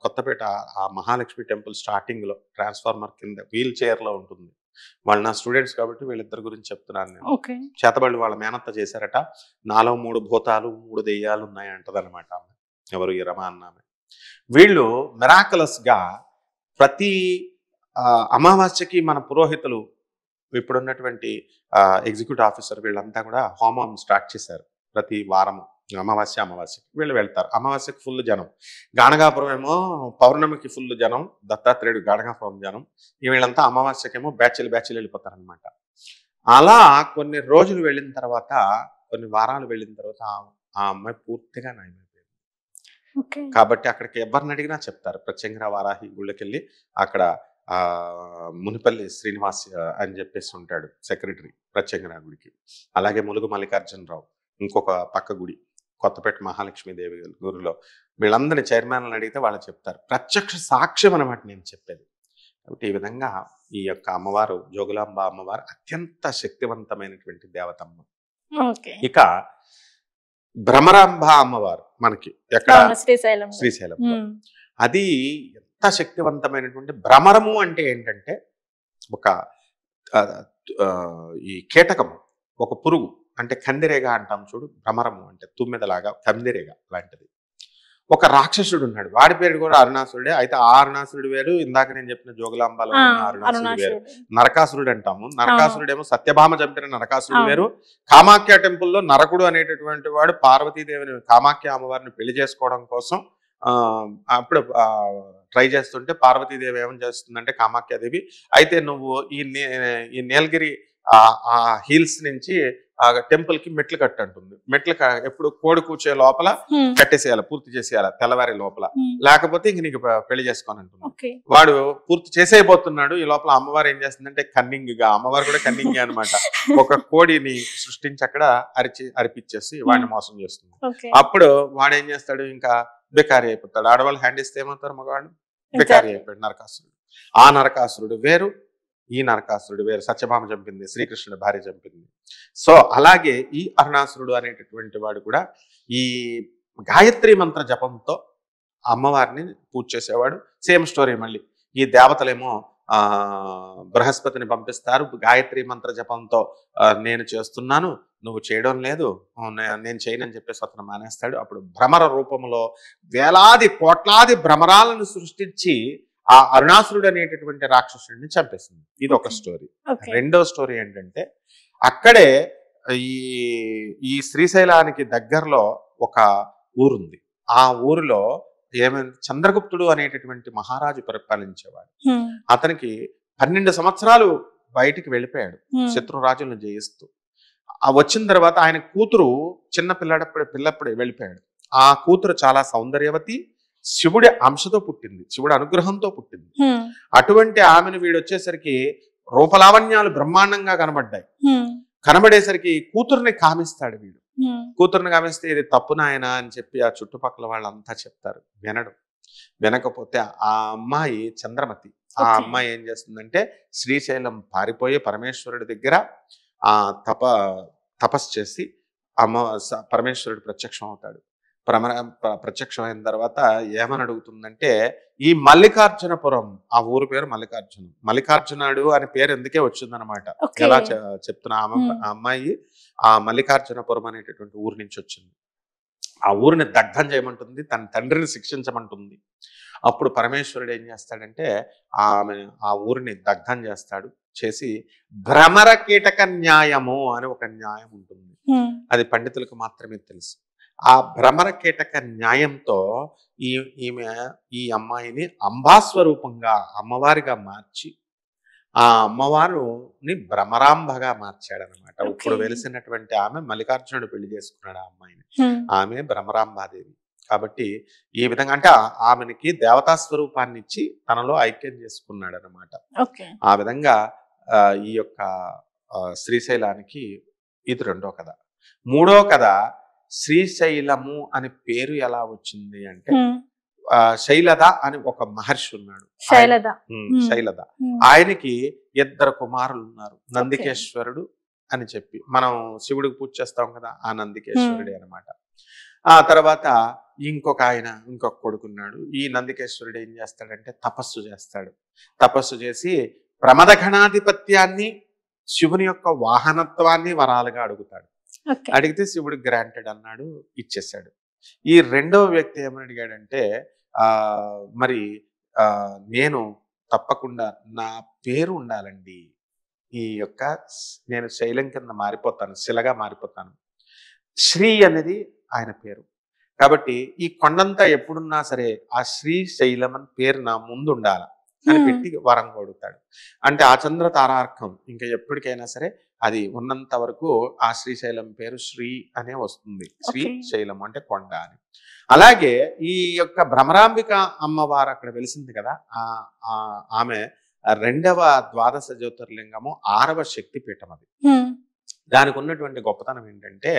Speaker 2: కొత్తపేట ఆ మహాలక్ష్మి టెంపుల్ స్టార్టింగ్ లో ట్రాన్స్ఫార్మర్ కింద వీల్ చైర్ లో ఉంటుంది. వాళ్ళు నా స్టూడెంట్స్ కాబట్టి వీళ్ళిద్దరి గురించి చెప్తున్నాను నేను. చేతబళ్ళు వాళ్ళ మేనత్త చేశారట. నాలో 3 భూతాలు 3 దెయ్యాలు ఉన్నాయి అంటదనమాట ఆమె. ఎవరు? ఈ రమ అన్నామె. వీళ్ళు మిరాకలస్ గా ప్రతి అమావాస్యకి మన పురోహితులు, ఇప్పుడున్నటువంటి ఎగ్జిక్యూటివ్ ఆఫీసర్ వీళ్ళంతా కూడా హోమం స్టార్ట్ చేశారు. ప్రతి వారము అమావాస్యకి వీళ్ళు వెళ్తారు. అమావాస్యకి ఫుల్ జనం. గాణగాపురం ఏమో పౌర్ణమికి ఫుల్ జనం, దత్తాత్రేయుడు గాణగాపురం జనం. వీళ్ళంతా అమావాస్యకేమో బ్యాచ్లు వెళ్ళిపోతారనమాట. అలా కొన్ని రోజులు వెళ్ళిన తర్వాత, కొన్ని వారాలు వెళ్ళిన తర్వాత ఆ అమ్మాయి పూర్తిగా నయమైపోయింది. కాబట్టి అక్కడికి ఎవరిని అడిగినా చెప్తారు. ప్రత్యంగర వారాహి గుళ్ళకి వెళ్ళి అక్కడ మునిపల్లి శ్రీనివాస్ అని చెప్పేసి ఉంటాడు సెక్రటరీ ప్రత్యంగర గుడికి. అలాగే ములుగు మల్లికార్జునరావు ఇంకొక పక్క గుడి, కొత్తపేట మహాలక్ష్మీదేవి గుడిలో వీళ్ళందరినీ చైర్మన్లను అడిగితే వాళ్ళు చెప్తారు. ప్రత్యక్ష సాక్ష్యం అన్నమాట నేను చెప్పేది. కాబట్టి ఈ విధంగా ఈ యొక్క అమ్మవారు జోగులాంబ అమ్మవారు అత్యంత శక్తివంతమైనటువంటి దేవతమ్మ. ఇక భ్రమరాంబ అమ్మవారు మనకి ఎక్కడ? శ్రీశైలం. అది ఎంత శక్తివంతమైనటువంటి. భ్రమరము అంటే ఏంటంటే ఒక ఈ కీటకము, ఒక పురుగు అంటే కందిరేగ అంటాం చూడు. భ్రమరము అంటే తుమ్మెదలాగా కందిరేగ లాంటిది. ఒక రాక్షసుడు ఉన్నాడు, వాడి పేరు కూడా అరుణాసురుడే. అయితే ఆ అరుణాసురుడు వేరు, ఇందాక నేను చెప్పిన జోగులాంబలో ఉన్న అరుణాసురుడు వేరు. నరకాసురుడు అంటాము. నరకాసురుడేమో సత్యభామ చంపిన నరకాసురుడు వేరు. కామాఖ్య టెంపుల్లో నరకుడు అనేటటువంటి వాడు పార్వతీదేవిని, కామాఖ్య అమ్మవారిని పెళ్లి చేసుకోవడం కోసం అప్పుడు ట్రై చేస్తుంటే పార్వతీదేవి ఏమని చేస్తుందంటే కామాఖ్యాదేవి, అయితే నువ్వు ఈ నీలగిరి ఆ హీల్స్ నుంచి ఆ టెంపుల్ కి మెట్లు కట్టంటుంది. మెట్లు ఎప్పుడు కోడి కూర్చే లోపల కట్టేసేయాలి, పూర్తి చేసేయాలి తెల్లవారి లోపల, లేకపోతే ఇంక నీకు పెళ్లి చేసుకోని అంటున్నాడు. వాడు పూర్తి చేసేయబోతున్నాడు. ఈ లోపల అమ్మవారు ఏం చేస్తుందంటే కన్నింగ్ గా, అమ్మవారు కూడా కన్నింగ్ అనమాట, ఒక కోడిని సృష్టించి అక్కడ అరిపించేసి వాడిని మోసం చేస్తుంది. అప్పుడు వాడు ఏం చేస్తాడు? ఇంకా బెకారి అయిపోతాడు. ఆడవాళ్ళు హ్యాండ్ ఇస్తే ఏమవుతారు? మగవాడు బెకారి అయిపోయాడు. నరకాసురుడు. ఆ నరకాసురుడు వేరు, ఈ నరకాసురుడు వేరు. సత్యభామ చంపింది, శ్రీకృష్ణుడి భార్య చంపింది. సో అలాగే ఈ అరుణాసురుడు అనేటటువంటి వాడు కూడా ఈ గాయత్రి మంత్ర జపంతో అమ్మవారిని పూజ చేసేవాడు. సేమ్ స్టోరీ మళ్ళీ. ఈ దేవతలేమో బృహస్పతిని పంపిస్తారు, గాయత్రి మంత్ర జపంతో నేను చేస్తున్నాను, నువ్వు చేయడం లేదు, నేను చేయనని చెప్పేసి అతను మానేస్తాడు. అప్పుడు భ్రమర రూపంలో వేలాది కోట్లాది భ్రమరాలను సృష్టించి ఆ అరుణాసురుడు అనేటటువంటి రాక్షసుడిని చంపేసింది. ఇది ఒక స్టోరీ. రెండో స్టోరీ ఏంటంటే, అక్కడే ఈ శ్రీశైలానికి దగ్గరలో ఒక ఊరుంది. ఆ ఊరిలో ఏమైంది, చంద్రగుప్తుడు అనేటటువంటి మహారాజు పరిపాలించేవాడు. అతనికి 12 సంవత్సరాలు బయటికి వెళ్ళిపోయాడు శత్రురాజులను జయిస్తూ. ఆ వచ్చిన తర్వాత ఆయన కూతురు చిన్న పిల్లప్పుడే వెళ్ళిపోయాడు. ఆ కూతురు చాలా సౌందర్యవతి, శివుడి అంశతో పుట్టింది, శివుడి అనుగ్రహంతో పుట్టింది. అటువంటి ఆమెను వీడు వచ్చేసరికి రూపలావణ్యాలు బ్రహ్మాండంగా కనబడ్డాయి. కనబడేసరికి కూతుర్ని కామిస్తాడు వీడు. కూతుర్ని కామిస్తే ఇది తప్పు నాయన అని చెప్పి ఆ చుట్టుపక్కల వాళ్ళంతా చెప్తారు. వినకపోతే ఆ అమ్మాయి చంద్రమతి, ఆ అమ్మాయి ఏం చేస్తుందంటే శ్రీశైలం పారిపోయి పరమేశ్వరుడి దగ్గర ఆ తపస్సు చేసి పరమేశ్వరుడు ప్రత్యక్షం అవుతాడు. ప్రత్యక్షమైన తర్వాత ఏమని అడుగుతుందంటే, ఈ మల్లికార్జునపురం, ఆ ఊరు పేరు మల్లికార్జునుడు అనే పేరు ఎందుకే వచ్చిందనమాట. ఎలా చెప్తున్నా, ఆ అమ్మాయి ఆ మల్లికార్జునపురం అనేటటువంటి ఊరు నుంచి వచ్చింది. ఆ ఊరిని దగ్ధం చేయమంటుంది, తన తండ్రిని శిక్షించమంటుంది. అప్పుడు పరమేశ్వరుడు ఏం చేస్తాడంటే ఆ ఊరిని దగ్ధం చేస్తాడు. చేసి భ్రమర కీటక న్యాయము అని ఒక న్యాయం ఉంటుంది, అది పండితులకు మాత్రమే తెలుసు. ఆ భ్రమర కీటక న్యాయంతో ఈ అమ్మాయిని అంబాస్వరూపంగా అమ్మవారిగా మార్చి ఆ అమ్మవారుని భ్రమరాంబగా మార్చాడనమాట. ఇప్పుడు వెలిసినటువంటి ఆమె మల్లికార్జునుడు పెళ్లి చేసుకున్నాడు ఆ అమ్మాయిని, ఆమె భ్రమరాంబాదేవి. కాబట్టి ఈ విధంగా అంటే ఆమెనికి దేవతా స్వరూపాన్ని ఇచ్చి తనలో ఐక్యం చేసుకున్నాడు అనమాట. ఆ విధంగా ఈ యొక్క శ్రీశైలానికి ఇది రెండో కథ. మూడో కథ, శ్రీశైలము అని పేరు ఎలా వచ్చింది అంటే, శైలద అని ఒక మహర్షి ఉన్నాడు, శైలద. ఆయనకి 2 కుమారులు ఉన్నారు, నందికేశ్వరుడు అని చెప్పి. మనం శివుడికి పూజ చేస్తాం కదా, ఆ నందికేశ్వరుడే అనమాట. ఆ తర్వాత ఇంకొక కొడుకున్నాడు. ఈ నందికేశ్వరుడు ఏం చేస్తాడంటే తపస్సు చేసి ప్రమదఘనాధిపత్యాన్ని, శివుని యొక్క వాహనత్వాన్ని వరాలుగా అడుగుతాడు. అడిగితే శివుడు గ్రాంటెడ్ అన్నాడు, ఇచ్చేసాడు. ఈ రెండవ వ్యక్తి ఏమని అడిగాడంటే, మరి నేను తప్పకుండా నా పేరు ఉండాలండి, నేను శైలం కింద మారిపోతాను, శిలగా మారిపోతాను. శ్రీ అనేది ఆయన పేరు. కాబట్టి ఈ కొండంతా ఎప్పుడున్నా సరే ఆ శ్రీశైలం అని పేరు నా ముందు ఉండాల అని పెట్టి వరం కొడుతాడు. అంటే ఆ చంద్ర తారార్కం ఇంకా ఎప్పటికైనా సరే అది ఉన్నంత వరకు ఆ శ్రీశైలం పేరు శ్రీ అనే వస్తుంది. శ్రీశైలం అంటే కొండ అని. అలాగే ఈ యొక్క భ్రమరాంబిక అమ్మవారు అక్కడ వెలిసింది కదా, ఆమె 2వ ద్వాదశ జ్యోతిర్లింగము, 6వ శక్తిపీఠం అది. దానికి ఉన్నటువంటి గొప్పతనం ఏంటంటే,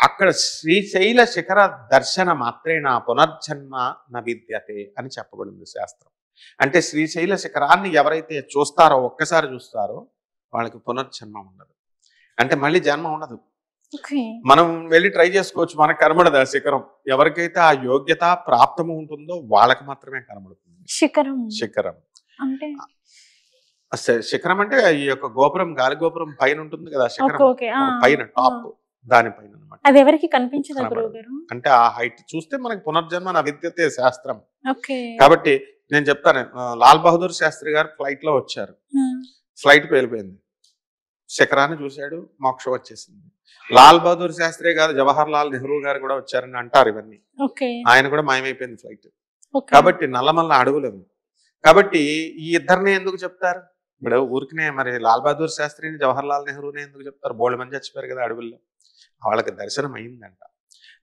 Speaker 2: అక్కడ శ్రీశైల శిఖర దర్శన మాత్రేనా పునర్జన్మ న విద్యతే అని చెప్పబడింది శాస్త్రం. అంటే శ్రీశైల శిఖరాన్ని ఎవరైతే చూస్తారో, ఒక్కసారి చూస్తారో వాళ్ళకి పునర్జన్మ ఉండదు, అంటే మళ్ళీ జన్మ ఉండదు. మనం వెళ్ళి ట్రై చేసుకోవచ్చు, మనకు కనబడదు ఆ శిఖరం. ఎవరికైతే ఆ యోగ్యత ప్రాప్తము ఉంటుందో వాళ్ళకి మాత్రమే కనబడుతుంది శిఖరం. శిఖరం అంటే ఈ యొక్క గోపురం, గాలి గోపురం పైన ఉంటుంది కదా శిఖరం, పైన టాప్, దానిపైన అనమాట.
Speaker 1: అది ఎవరికి కనిపించదు
Speaker 2: అంటే ఆ హైట్ చూస్తే మనకి పునర్జన్మ నా విద్యతే శాస్త్రం. కాబట్టి నేను చెప్తాను, లాల్ బహదూర్ శాస్త్రి గారు ఫ్లైట్ లో వచ్చారు, ఫ్లైట్ పేలిపోయింది, శిఖరాన్ని చూశాడు, మోక్షం వచ్చేసింది. లాల్ బహదూర్ శాస్త్రి గారు, జవహర్ లాల్ నెహ్రూ గారు కూడా వచ్చారని అంటారు ఇవన్నీ. ఆయన కూడా మాయమైపోయింది ఫ్లైట్. కాబట్టి నల్లమల్ల అడవులు. కాబట్టి ఈ ఇద్దరిని ఎందుకు చెప్తారు? ఇప్పుడు ఊరికినే మరి లాల్ బహదూర్ శాస్త్రిని, జవహర్ లాల్ నెహ్రూని ఎందుకు చెప్తారు? బోల్డ్ మంది చచ్చిపోయారు కదా అడవుల్లో, వాళ్ళకి దర్శనం అయిందంట.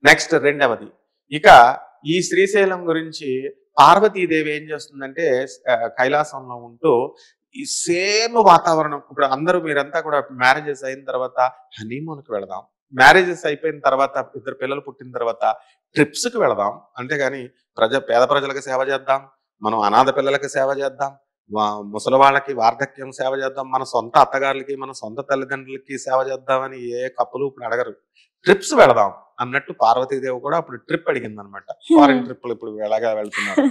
Speaker 2: నెక్స్ట్ రెండవది, ఇక ఈ శ్రీశైలం గురించి పార్వతీదేవి ఏం చేస్తుందంటే, కైలాసంలో ఉంటూ ఈ సేమ్ వాతావరణం, ఇప్పుడు అందరూ మీరంతా కూడా మ్యారేజెస్ అయిన తర్వాత హనీమూన్కి వెళదాం, మ్యారేజెస్ అయిపోయిన తర్వాత 2 పిల్లలు పుట్టిన తర్వాత ట్రిప్స్కి వెళదాం, అంతేగాని పేద ప్రజలకు సేవ చేద్దాం, మనం అనాథ పిల్లలకి సేవ చేద్దాం, ముసలి వాళ్ళకి వార్ధక్యం సేవ చేద్దాం, మన సొంత అత్తగారులకి, మన సొంత తల్లిదండ్రులకి సేవ చేద్దామని ఏ కప్పులు ఇప్పుడు అడగరు. ట్రిప్స్ వెళదాం అన్నట్టు పార్వతీదేవి కూడా అప్పుడు ట్రిప్ అడిగింది అనమాట. ఫారిన్ ట్రిప్లు ఇప్పుడు ఎలాగా వెళ్తున్నారు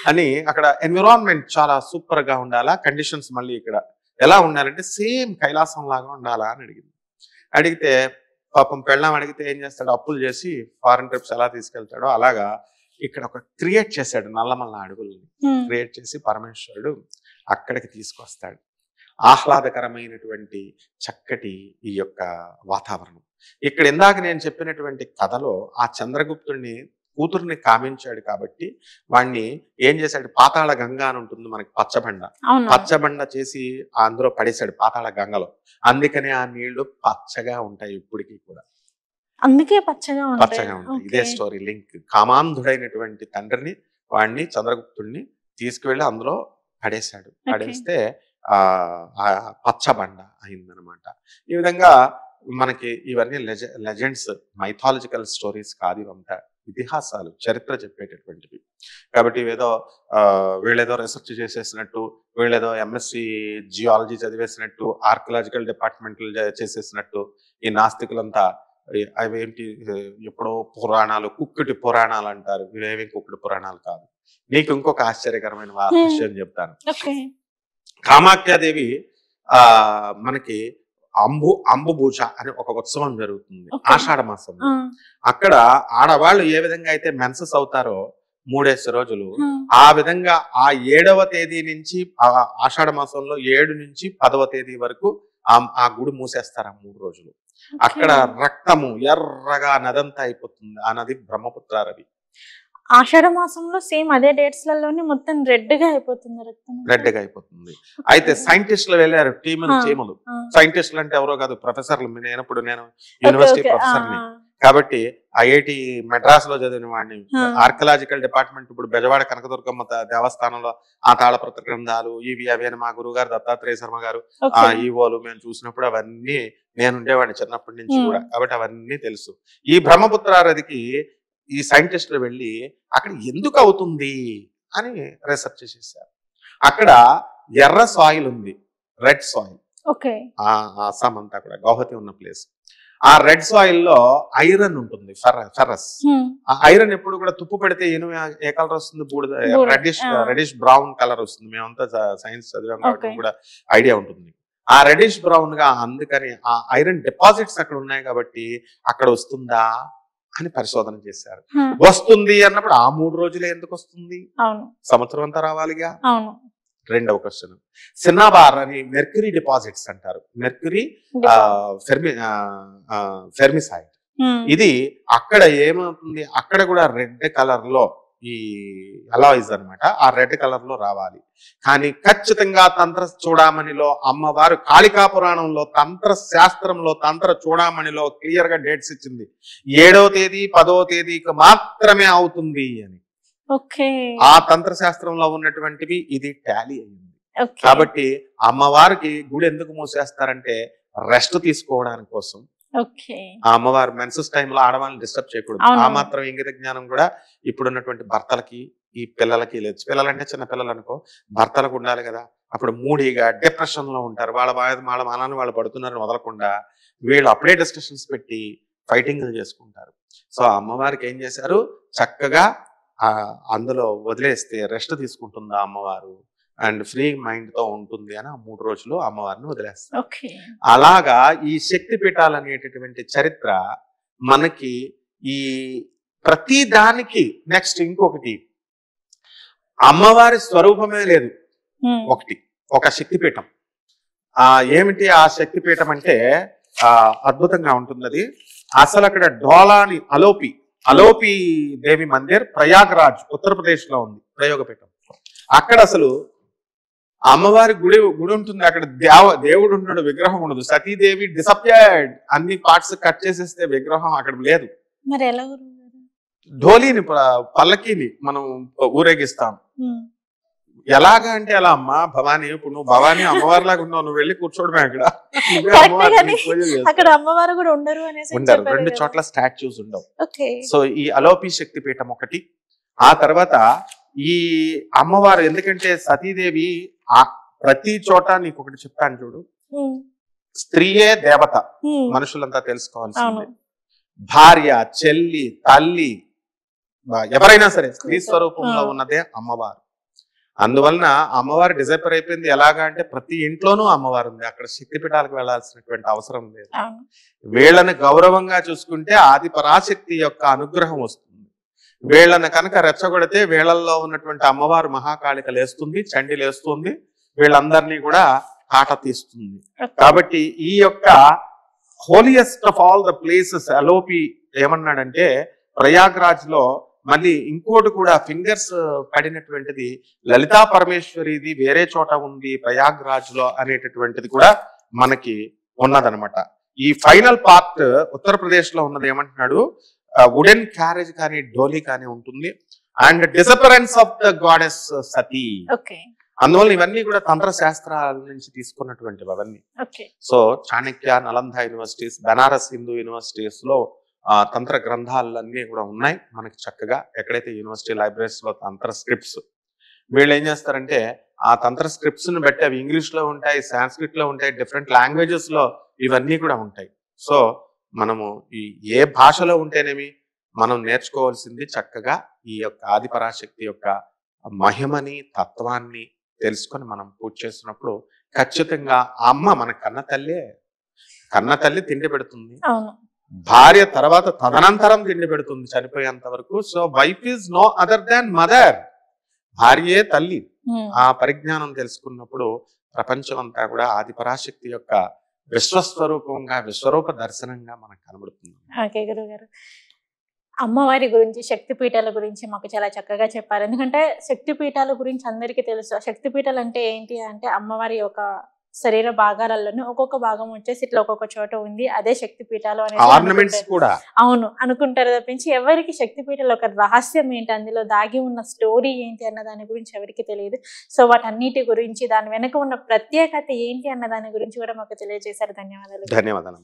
Speaker 2: అని. అక్కడ ఎన్విరాన్మెంట్ చాలా సూపర్ గా ఉండాలా, కండిషన్స్ మళ్ళీ ఇక్కడ ఎలా ఉండాలంటే సేమ్ కైలాసం లాగా ఉండాలా అని అడిగింది. అడిగితే పాపం పెళ్ళాం అడిగితే ఏం చేస్తాడు, అప్పులు చేసి ఫారిన్ ట్రిప్స్ ఎలా తీసుకెళ్తాడో అలాగా ఇక్కడ ఒక క్రియేట్ చేశాడు, నల్లమల్ల అడవుల్ని క్రియేట్ చేసి పరమేశ్వరుడు అక్కడికి తీసుకొస్తాడు. ఆహ్లాదకరమైనటువంటి చక్కటి ఈ యొక్క వాతావరణం. ఇక్కడ ఇందాక నేను చెప్పినటువంటి కథలో ఆ చంద్రగుప్తుడిని కూతుర్ని కామించాడు కాబట్టి వాడిని ఏం చేశాడు, పాతాళ గంగ అని ఉంటుంది మనకి, పచ్చబండ చేసి అందులో పడేశాడు పాతాళ గంగలో. అందుకనే ఆ నీళ్లు పచ్చగా ఉంటాయి ఇప్పటికీ కూడా,
Speaker 1: అందుకే పచ్చగా
Speaker 2: ఉంటాయి. ఇదే స్టోరీ లింక్. కామాంధుడైనటువంటి తండ్రిని వాడిని చంద్రగుప్తుడిని తీసుకువెళ్ళి అందులో పడేశాడు. పడేస్తే ఆ పచ్చబండ అయిందనమాట. ఈ విధంగా మనకి ఇవన్నీ లెజెండ్స్, మైథాలజికల్ స్టోరీస్ కాదు, ఇవంతా ఇతిహాసాలు, చరిత్ర చెప్పేటటువంటివి. కాబట్టి వీళ్ళేదో రీసెర్చ్ చేసేసినట్టు, వీళ్ళేదో ఎంఎస్సి జియాలజీ చదివేసినట్టు, ఆర్కియలాజికల్ డిపార్ట్మెంట్లు చేసేసినట్టు ఈ నాస్తికులంతా అవేంటి ఎప్పుడో పురాణాలు, కుక్కటి పురాణాలు అంటారు. ఇవేమి కుక్కటి పురాణాలు కాదు. నీకు ఇంకొక ఆశ్చర్యకరమైన విషయం చెప్తాను. కామాఖ్యాదేవి మనకి అంబుభూష అని ఒక ఉత్సవం జరుగుతుంది ఆషాఢ మాసంలో. అక్కడ ఆడవాళ్ళు ఏ విధంగా అయితే మెన్సెస్ అవుతారో 3 రోజులు, ఆ విధంగా ఆ 7వ తేదీ నుంచి ఆషాఢ మాసంలో 7 నుంచి 10వ తేదీ వరకు ఆ గుడి మూసేస్తారు ఆ 3 రోజులు. అక్కడ రక్తము ఎర్రగా నదంతా అయిపోతుంది. ఆ నది బ్రహ్మపుత్ర నది.
Speaker 1: ఆషాఢ మాసంలో సేమ్ అదే డేట్స్ లలోనే మొత్తం రెడ్ గా అయిపోతుంది,
Speaker 2: రెడ్ గా అయిపోతుంది. అయితే సైంటిస్టులు వెళ్ళారు, టీములు. సైంటిస్టులు అంటే ఎవరో కాదు, ప్రొఫెసర్లు. నేను యూనివర్సిటీ ప్రొఫెసర్ని కాబట్టి ఐఐటి మెడ్రాస్ లో చదివిన వాడిని. ఆర్కియలాజికల్ డిపార్ట్మెంట్ ఇప్పుడు బెజవాడ కనకదుర్గమ్మ దేవస్థానంలో ఆ తాళపత్ర గ్రంథాలు ఇవి అవి అని మా గురువు గారు దత్తాత్రేయ శర్మ గారు ఆ ఈవోలు మేము చూసినప్పుడు అవన్నీ నేను ఉండేవాడిని చిన్నప్పటి నుంచి కూడా, కాబట్టి అవన్నీ తెలుసు. ఈ బ్రహ్మపుత్ర నదికి ఈ సైంటిస్టులు వెళ్ళి అక్కడ ఎందుకు అవుతుంది అని రీసెర్చ్ చేశారు. అక్కడ ఎర్ర సాయిల్ ఉంది, రెడ్ సాయిల్. అస్సాం అంతా కూడా గౌహతి ఉన్న ప్లేస్. ఆ రెడ్ సాయిల్ లో ఐరన్ ఉంటుంది, ఫెర్రస్. ఆ ఐరన్ ఎప్పుడు కూడా తుప్పు పెడితే ఏ కలర్ వస్తుంది, బూడిద, రెడిష్ బ్రౌన్ కలర్ వస్తుంది. మేమంతా సైన్స్ చదివాం కాబట్టి కూడా ఐడియా ఉంటుంది. ఆ రెడిష్ బ్రౌన్ గా, అందుకని ఆ ఐరన్ డిపాజిట్స్ అక్కడ ఉన్నాయి కాబట్టి అక్కడ వస్తుందా అని పరిశోధన చేశారు. వస్తుంది అన్నప్పుడు ఆ 3 రోజులే ఎందుకు వస్తుంది, సంవత్సరం అంతా రావాలిగా. రెండవ క్వశ్చన్, సిన్నాబార్ అని మెర్క్యూరీ డిపాజిట్స్ అంటారు. మెర్క్యూరీ ఫెర్మిసైడ్. ఇది అక్కడ ఏమవుతుంది, అక్కడ కూడా రెడ్ కలర్ లో ఈ అలాయిస్ అనమాట, ఆ రెడ్ కలర్ లో రావాలి. కానీ ఖచ్చితంగా తంత్ర చూడామణిలో అమ్మవారు కాళికా పురాణంలో తంత్ర శాస్త్రంలో తంత్ర చూడామణిలో క్లియర్ గా డేట్స్ ఇచ్చింది. 7వ తేదీ 10వ తేదీకి మాత్రమే అవుతుంది అని. ఆ తంత్ర శాస్త్రంలో ఉన్నటువంటివి ఇది టాలీ అయింది. కాబట్టి అమ్మవారికి గుడి ఎందుకు మూసేస్తారంటే రెస్ట్ తీసుకోవడానికి కోసం. ఆ అమ్మవారు మెన్సెస్ టైంలో ఆడవాళ్ళని డిస్టర్బ్ చేయకూడదు. ఆ మాత్రం ఇంగిత జ్ఞానం కూడా ఇప్పుడున్నటువంటి భర్తలకి ఈ పిల్లలకి లేదు. పిల్లలంటే చిన్న పిల్లలు అనుకో, భర్తలకు ఉండాలి కదా. అప్పుడు మూడీగా డిప్రెషన్ లో ఉంటారు. వాళ్ళ మానాన్ని వాళ్ళు పడుతున్నారని వదలకుండా వీళ్ళు అప్పుడే డిస్కషన్స్ పెట్టి ఫైటింగ్లు చేసుకుంటారు. సో అమ్మవారికి ఏం చేశారు, చక్కగా అందులో వదిలేస్తే రెస్ట్ తీసుకుంటుంది అమ్మవారు అండ్ ఫ్రీ మైండ్ తో ఉంటుంది అని ఆ 3 రోజులు అమ్మవారిని వదిలేస్తారు. అలాగా ఈ శక్తి పీఠాలు అనేటటువంటి చరిత్ర మనకి ఈ ప్రతి దానికి. నెక్స్ట్ ఇంకొకటి, అమ్మవారి స్వరూపమే లేదు ఒకటి, ఒక శక్తిపీఠం. ఏమిటి ఆ శక్తిపీఠం అంటే అద్భుతంగా ఉంటుంది అది. అసలు అక్కడ డోలాని అలోపి దేవి మందిర్ ప్రయాగరాజ్ ఉత్తరప్రదేశ్ లో ఉంది, ప్రయోగపీఠం. అక్కడ అసలు అమ్మవారి గుడి ఉంటుంది. అక్కడ దేవుడు ఉన్నాడు, విగ్రహం ఉండదు. సతీదేవి డిసపియర్డ్, అన్ని పార్ట్స్ కట్ చేసేస్తే విగ్రహం అక్కడ లేదు.
Speaker 1: మరి ఎలా
Speaker 2: ఢోలీని పల్లకీని మనం ఊరేగిస్తాం. ఎలాగా అంటే అలా అమ్మా భవానీ, ఇప్పుడు నువ్వు భవానీ అమ్మవారి లాగా ఉన్నావు, నువ్వు వెళ్ళి కూర్చోడమే అక్కడ.
Speaker 1: అమ్మవారు కూడా ఉండరు,
Speaker 2: 2 చోట్ల స్టాచ్యూస్ ఉండవు. సో ఈ అలోపి శక్తి పీఠం ఒకటి. ఆ తర్వాత ఈ అమ్మవారు, ఎందుకంటే సతీదేవి ప్రతి చోట, నీకు ఒకటి చెప్తాను చూడు, స్త్రీయే దేవత, మనుషులంతా తెలుసుకోవాల్సిందే. భార్య, చెల్లి, తల్లి, ఎవరైనా సరే స్త్రీ స్వరూపంలో ఉన్నదే అమ్మవారు. అందువలన అమ్మవారు డిజైపర్ అయిపోయింది. ఎలాగా అంటే ప్రతి ఇంట్లోనూ అమ్మవారు ఉంది. అక్కడ శక్తిపీఠాలకు వెళ్లాల్సినటువంటి అవసరం లేదు. వీళ్ళని గౌరవంగా చూసుకుంటే ఆది పరాశక్తి యొక్క అనుగ్రహం వస్తుంది. వీళ్ళని కనుక రెచ్చగొడితే వీళ్ళల్లో ఉన్నటువంటి అమ్మవారు మహాకాళిక లేస్తుంది, చండి లేస్తుంది, వీళ్ళందరినీ కూడా కాట తీస్తుంది. కాబట్టి ఈ యొక్క holiest of all the places Alopi ఏమన్నాడంటే ప్రయాగ్రాజ్ లో మళ్ళీ ఇంకోటి కూడా ఫింగర్స్ పడినటువంటిది లలితా పరమేశ్వరిది వేరే చోట ఉంది ప్రయాగ్రాజ్ లో అనేటటువంటిది కూడా మనకి ఉన్నదనమాట. ఈ ఫైనల్ పార్ట్ ఉత్తరప్రదేశ్ లో ఉన్నది ఏమంటున్నాడు, వుడెన్ క్యారేజ్ కానీ డోలీ కానీ ఉంటుంది. అండ్ డిసపరెన్స్ ఆఫ్ ద గాడెస్ సతీ. అందువల్ల ఇవన్నీ కూడా తంత్ర శాస్త్రాల నుంచి తీసుకున్నటువంటివి అవన్నీ. So Chanakya, Nalanda universities, Banaras Hindu universities లో తంత్ర గ్రంథాలన్నీ కూడా ఉన్నాయి మనకి చక్కగా. ఎక్కడైతే యూనివర్సిటీ లైబ్రరీస్ లో తంత్ర స్క్రిప్ట్స్, వీళ్ళు ఏం చేస్తారంటే ఆ తంత్ర స్క్రిప్ట్స్ ని బట్టి అవి ఇంగ్లీష్ లో ఉంటాయి, సాంస్క్రిట్ లో ఉంటాయి, డిఫరెంట్ లాంగ్వేజెస్ లో ఇవన్నీ కూడా ఉంటాయి. సో మనము ఏ భాషలో ఉంటేనేమి మనం నేర్చుకోవాల్సింది చక్కగా ఈ యొక్క ఆదిపరాశక్తి యొక్క మహిమని, తత్వాన్ని తెలుసుకొని మనం పూజ చేస్తున్నప్పుడు ఖచ్చితంగా ఆ అమ్మ మన కన్న తల్లి తిండి పెడుతుంది, భార్య తర్వాత తదనంతరం తిండి పెడుతుంది చనిపోయేంత వరకు. So wife is no other than mother. భార్యే తల్లి. ఆ పరిజ్ఞానం తెలుసుకున్నప్పుడు ప్రపంచం అంతా కూడా ఆదిపరాశక్తి యొక్క విశ్వస్వరూపంగా, విశ్వరూప దర్శనంగా మనకు కనబడుతుంది.
Speaker 1: ఓకే గురుగారు, అమ్మవారి గురించి, శక్తిపీఠాల గురించి మాకు చాలా చక్కగా చెప్పారు. ఎందుకంటే శక్తిపీఠాల గురించి అందరికీ తెలుసు. శక్తిపీఠాలు అంటే ఏంటి అంటే అమ్మవారి యొక్క శరీర భాగాలలోనే ఒక్కొక్క భాగం వచ్చేసి ఇట్లా ఒక్కొక్క చోట ఉంది, అదే శక్తిపీఠాలు అనేది అవును అనుకుంటారు తప్పించి ఎవరికి శక్తిపీఠాలు ఒక రహస్యం ఏంటి, అందులో దాగి ఉన్న స్టోరీ ఏంటి అన్న దాని గురించి ఎవరికి తెలియదు. సో వాటన్నిటి గురించి, దాని వెనక ఉన్న ప్రత్యేకత ఏంటి అన్న దాని గురించి కూడా మాకు తెలియజేశారు. ధన్యవాదాలు.
Speaker 2: ధన్యవాదాలు.